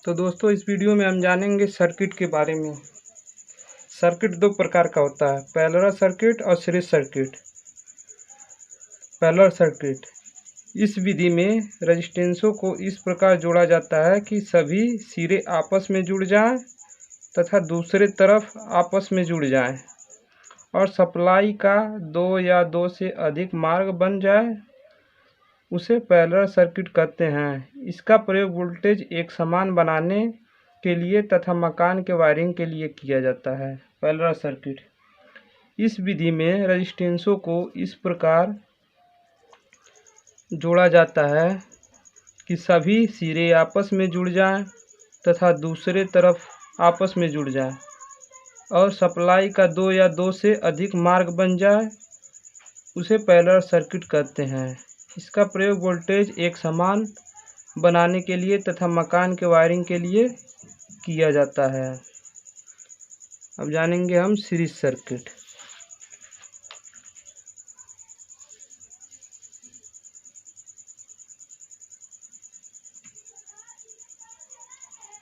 तो दोस्तों इस वीडियो में हम जानेंगे सर्किट के बारे में। सर्किट दो प्रकार का होता है, पैरेलल सर्किट और सीरीज सर्किट। पैरेलल सर्किट, इस विधि में रेजिस्टेंसों को इस प्रकार जोड़ा जाता है कि सभी सिरे आपस में जुड़ जाएं तथा दूसरे तरफ आपस में जुड़ जाएं और सप्लाई का दो या दो से अधिक मार्ग बन जाए, उसे पैरेलल सर्किट कहते हैं। इसका प्रयोग वोल्टेज एक समान बनाने के लिए तथा मकान के वायरिंग के लिए किया जाता है। पैरेलल सर्किट, इस विधि में रेजिस्टेंसों को इस प्रकार जोड़ा जाता है कि सभी सिरे आपस में जुड़ जाएं तथा दूसरे तरफ आपस में जुड़ जाएं और सप्लाई का दो या दो से अधिक मार्ग बन जाए, उसे पैरेलल सर्किट कहते हैं। इसका प्रयोग वोल्टेज एक समान बनाने के लिए तथा मकान के वायरिंग के लिए किया जाता है। अब जानेंगे हम सीरीज सर्किट।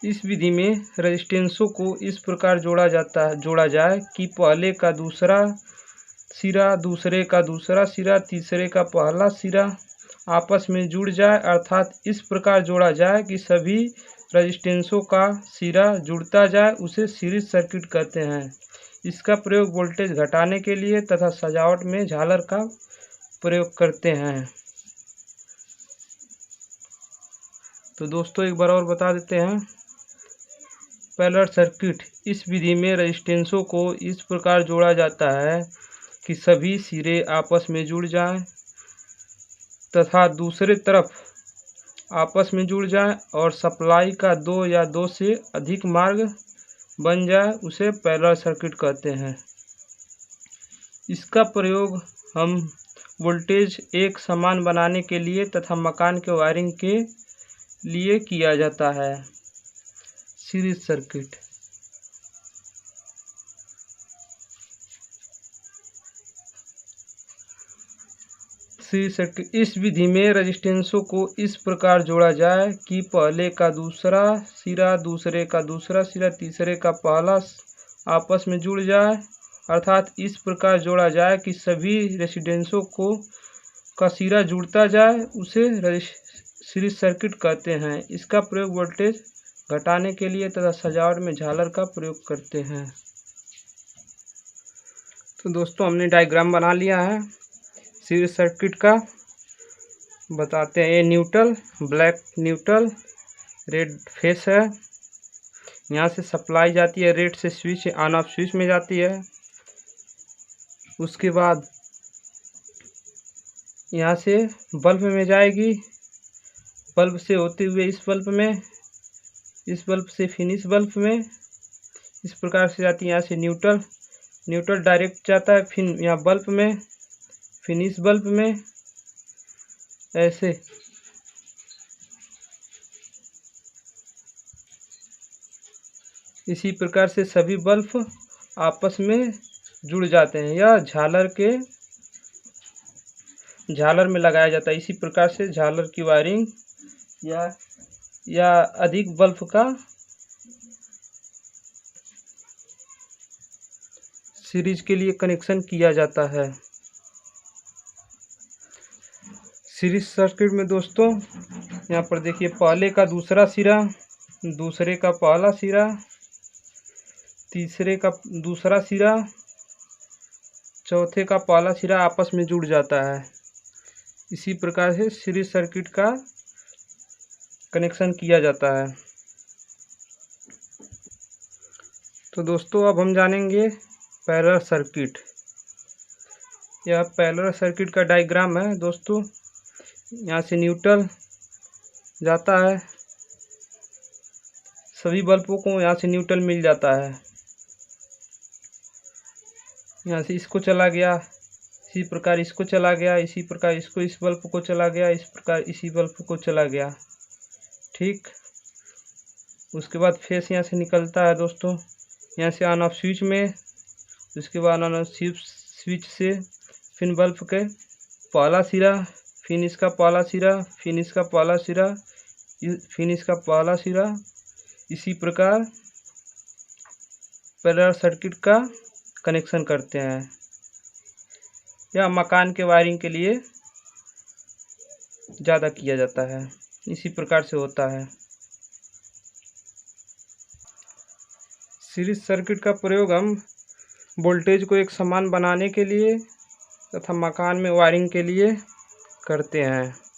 इस विधि में रेजिस्टेंसों को इस प्रकार जोड़ा जाए कि पहले का दूसरा सिरा, दूसरे का दूसरा सिरा, तीसरे का पहला सिरा आपस में जुड़ जाए, अर्थात इस प्रकार जोड़ा जाए कि सभी रेजिस्टेंसों का सिरा जुड़ता जाए, उसे सीरीज सर्किट कहते हैं। इसका प्रयोग वोल्टेज घटाने के लिए तथा सजावट में झालर का प्रयोग करते हैं। तो दोस्तों एक बार और बता देते हैं। पैरेलल सर्किट, इस विधि में रेजिस्टेंसों को इस प्रकार जोड़ा जाता है कि सभी सिरे आपस में जुड़ जाएं तथा दूसरे तरफ आपस में जुड़ जाएं और सप्लाई का दो या दो से अधिक मार्ग बन जाए, उसे पैरेलल सर्किट कहते हैं। इसका प्रयोग हम वोल्टेज एक समान बनाने के लिए तथा मकान के वायरिंग के लिए किया जाता है। सीरीज सर्किट, इस विधि में रेजिस्टेंसों को इस प्रकार जोड़ा जाए कि पहले का दूसरा सिरा, दूसरे का दूसरा सिरा, तीसरे का पहला आपस में जुड़ जाए, अर्थात इस प्रकार जोड़ा जाए कि सभी रेजिस्टेंसों का सिरा जुड़ता जाए, उसे सीरीज सर्किट कहते हैं। इसका प्रयोग वोल्टेज घटाने के लिए तथा सजावट में झालर का प्रयोग करते हैं। तो दोस्तों हमने डायग्राम बना लिया है सीरीज सर्किट का। बताते हैं, ये neutral, black neutral, red face है। यहाँ से सप्लाई जाती है, रेड से स्विच ऑन ऑफ स्विच में जाती है। उसके बाद यहाँ से बल्ब में जाएगी, बल्ब से होते हुए इस बल्ब में, इस बल्ब से फिनिश बल्ब में, इस प्रकार से जाती है। यहाँ से न्यूट्रल डायरेक्ट जाता है, फिर यहाँ बल्ब में, फिनिश बल्ब में, ऐसे इसी प्रकार से सभी बल्ब आपस में जुड़ जाते हैं। यह झालर में लगाया जाता है। इसी प्रकार से झालर की वायरिंग या अधिक बल्ब का सीरीज के लिए कनेक्शन किया जाता है। सीरीज सर्किट में दोस्तों यहाँ पर देखिए, पहले का दूसरा सिरा, दूसरे का पहला सिरा, तीसरे का दूसरा सिरा, चौथे का पहला सिरा आपस में जुड़ जाता है। इसी प्रकार से सीरीज सर्किट का कनेक्शन किया जाता है। तो दोस्तों अब हम जानेंगे पैरेलल सर्किट। यह पैरेलल सर्किट का डायग्राम है दोस्तों। यहाँ से न्यूट्रल जाता है, सभी बल्बों को यहाँ से न्यूट्रल मिल जाता है। यहाँ से इसको चला गया, इसी प्रकार इसको चला गया, इसी प्रकार इसको इस बल्ब को चला गया, इस प्रकार इसी बल्ब को चला गया। ठीक, उसके बाद फेस यहाँ से निकलता है दोस्तों, यहाँ से ऑन ऑफ स्विच में, उसके बाद ऑन ऑफ स्विच से फिर बल्ब के पहला सिरा, फिर इसका पहला सिरा, फिर इसका पहला सिरा, फिर इसका पहला सिरा, इसी प्रकार पैरेलल सर्किट का कनेक्शन करते हैं। यह मकान के वायरिंग के लिए ज़्यादा किया जाता है। इसी प्रकार से होता है। सीरीज सर्किट का प्रयोग हम वोल्टेज को एक समान बनाने के लिए तथा मकान में वायरिंग के लिए करते हैं।